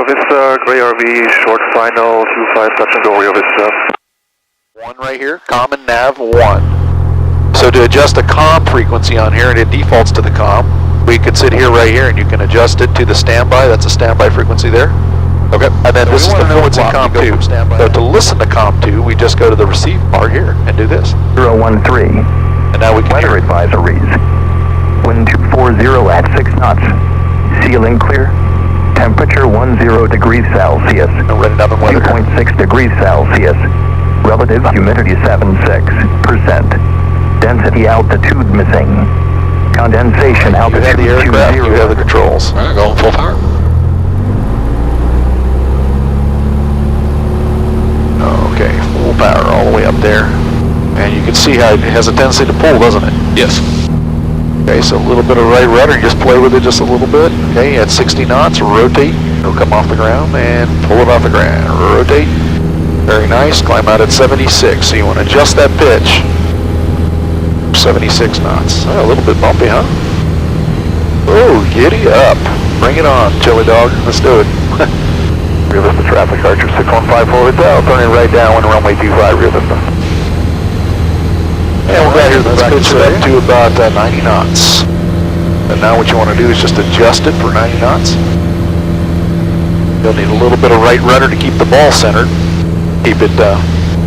Rio Vista, gray RV, short final, 25, touch and go, Rio Vista. 1 right here, common nav 1. So to adjust the comm frequency on here, and it defaults to the comm, we could sit here right here and you can adjust it to the standby. That's a standby frequency there. Okay. And then so this is the frequency COM 2. So to listen to COM 2, we just go to the receive part here and do this. 013. And now we can weather advisories. Wind 240 at 6 knots. Ceiling clear. Temperature 10 degrees Celsius. Read another weather. 2.6 degrees Celsius. Relative humidity 76%. Density altitude missing. Condensation altitude. You have the aircraft, you have the controls. Alright, going full power. Okay, full power all the way up there. And you can see how it has a tendency to pull, doesn't it? Yes. Okay, so a little bit of right rudder, just play with it just a little bit. Okay, at 60 knots, rotate. It'll come off the ground and pull it off the ground. Rotate. Very nice. Climb out at 76. So you want to adjust that pitch. 76 knots. Oh, a little bit bumpy, huh? Oh, giddy up. Bring it on, chili dog. Let's do it. Rio Vista traffic, Archer 6154 Hotel, turning right down when runway 25, Rio Vista. And we'll get here, let's pitch it up to about 90 knots. And now what you want to do is just adjust it for 90 knots. You'll need a little bit of right rudder to keep the ball centered. Keep it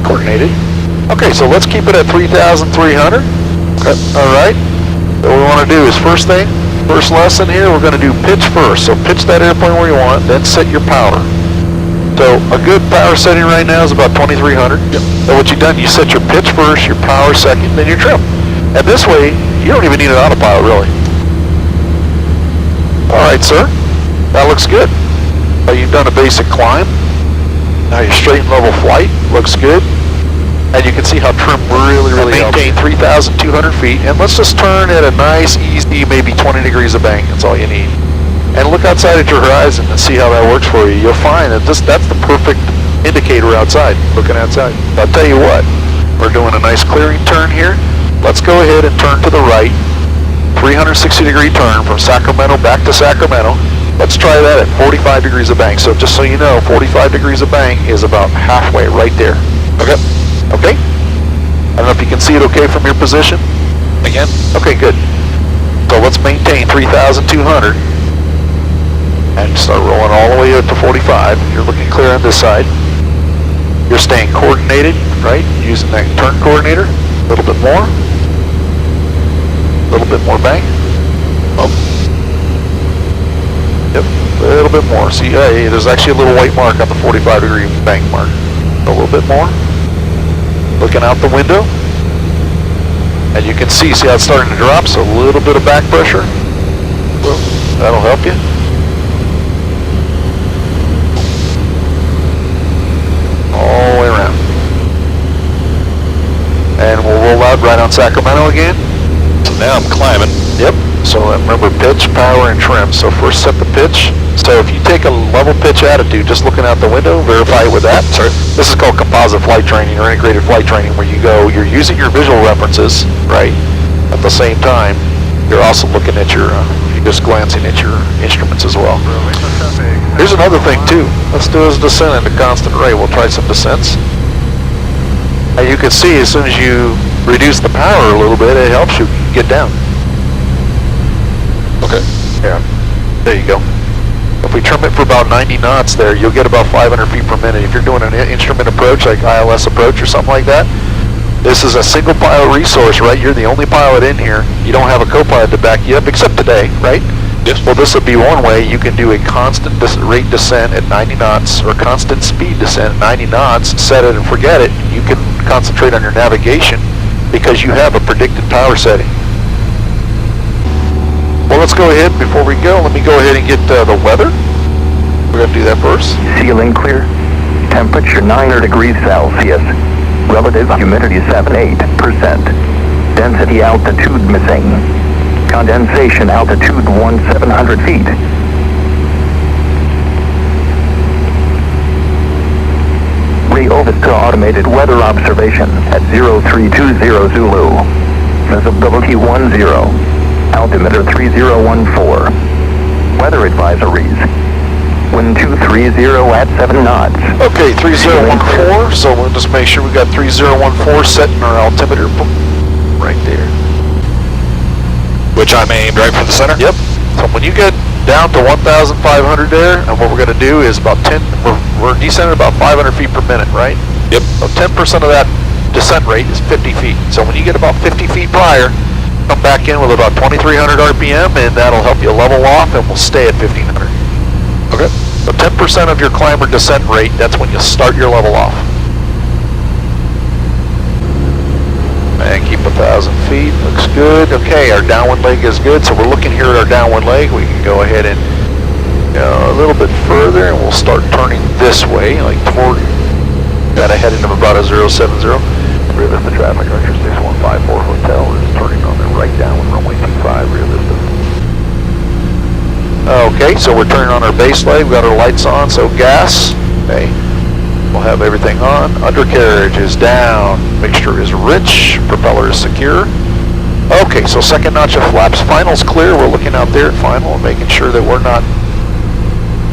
coordinated. Okay, so let's keep it at 3,300. Okay. All right. So what we want to do is first lesson here, we're going to do pitch first. So pitch that airplane where you want, then set your power. So a good power setting right now is about 2,300. Yep. So what you've done, you set your pitch first, your power second, then your trim. And this way, you don't even need an autopilot, really. All right, sir. That looks good. You've done a basic climb. Now your straight and level flight looks good. And you can see how trim really maintain 3,200 feet. And let's just turn at a nice, easy, maybe 20 degrees of bank. That's all you need. And look outside at your horizon and see how that works for you. You'll find that that's the perfect indicator outside, looking outside. I'll tell you what, we're doing a nice clearing turn here. Let's go ahead and turn to the right. 360 degree turn from Sacramento back to Sacramento. Let's try that at 45 degrees of bank. So just so you know, 45 degrees of bank is about halfway right there. Okay? Okay? I don't know if you can see it okay from your position. Again? Okay, good. So let's maintain 3,200. And start rolling all the way up to 45. You're looking clear on this side. You're staying coordinated, right? Using that turn coordinator. A little bit more. A little bit more bank. Oh. Yep, a little bit more. See, there's actually a little white mark on the 45 degree bank mark. A little bit more. Looking out the window. And you can see how it's starting to drop, so a little bit of back pressure. Well, that'll help you. All the way around. And we'll roll out right on Sacramento again. So now I'm climbing. Yep. So remember pitch, power, and trim. So first set the pitch. So if you take a level pitch attitude, just looking out the window, verify it with that. So this is called composite flight training or integrated flight training, where you're using your visual references, right? At the same time, you're also looking at you're just glancing at your instruments as well. Here's another thing too. Let's do a descent at a constant rate. We'll try some descents. And you can see as soon as you reduce the power a little bit, it helps you get down. Okay. Yeah. There you go. If we trim it for about 90 knots there, you'll get about 500 feet per minute. If you're doing an instrument approach, like ILS approach or something like that, this is a single pilot resource, right? You're the only pilot in here. You don't have a co-pilot to back you up, except today, right? Yes. Well, this would be one way. You can do a constant rate descent at 90 knots or constant speed descent at 90 knots, set it and forget it. You can concentrate on your navigation because you have a predicted power setting. Well, let's go ahead, before we go, let me go ahead and get the weather. We're going to do that first. Ceiling clear. Temperature 90 degrees Celsius. Relative humidity 78%. Density altitude missing. Condensation altitude 1,700 feet. Rio Vista automated weather observation at 0320 Zulu. Visibility 10. Altimeter 3014. Weather advisories. Wind 23 at 7 knots. Okay, 3014, so we'll just make sure we got 3014 set in our altimeter right there. Which I'm aimed right for the center? Yep. So when you get down to 1,500 there, and what we're going to do is about 10, we're descending about 500 feet per minute, right? Yep. So 10% of that descent rate is 50 feet. So when you get about 50 feet prior, come back in with about 2,300 RPM, and that'll help you level off, and we'll stay at 1,500. Okay. So 10% of your climb or descent rate, that's when you start your level off. And keep 1,000 feet, looks good. Okay, our downwind leg is good, so we're looking here at our downwind leg. We can go ahead and a little bit further, and we'll start turning this way, like toward, got a heading of about a 070. Rio Vista traffic, Archer 6154 Hotel is turning on the right downwind runway 25, Rio Vista. Okay, so we're turning on our base leg, we've got our lights on, so gas, okay. We'll have everything on. Undercarriage is down. Mixture is rich. Propeller is secure. Okay, so second notch of flaps. Final's clear. We're looking out there at final and making sure that we're not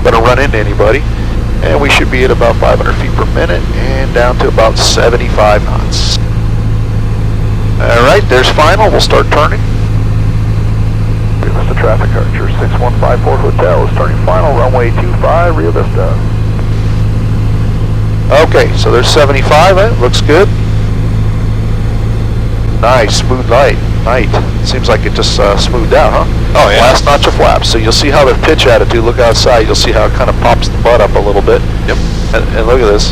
going to run into anybody. And we should be at about 500 feet per minute and down to about 75 knots. All right, there's final. We'll start turning. Rio Vista traffic, Archer 6154 Hotel is turning final. Runway 25, Rio Vista. Okay, so there's 75, looks good. Nice, smooth night. Seems like it just smoothed out, huh? Oh yeah. Last notch of flaps. So you'll see how the pitch attitude, look outside, you'll see how it kind of pops the butt up a little bit. Yep. And look at this.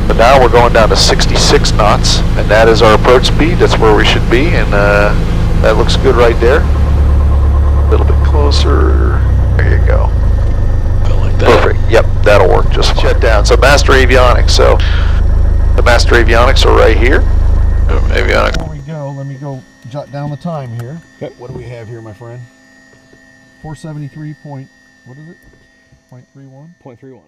But now we're going down to 66 knots, and that is our approach speed. That's where we should be, and that looks good right there. A little bit closer. There you go. Perfect. Yep, that'll work just fine. Shut down. So master avionics. So the master avionics are right here. Avionics. Before we go, let me go jot down the time here. Okay. What do we have here, my friend? 473 point. What is it? 0.31. 0.31.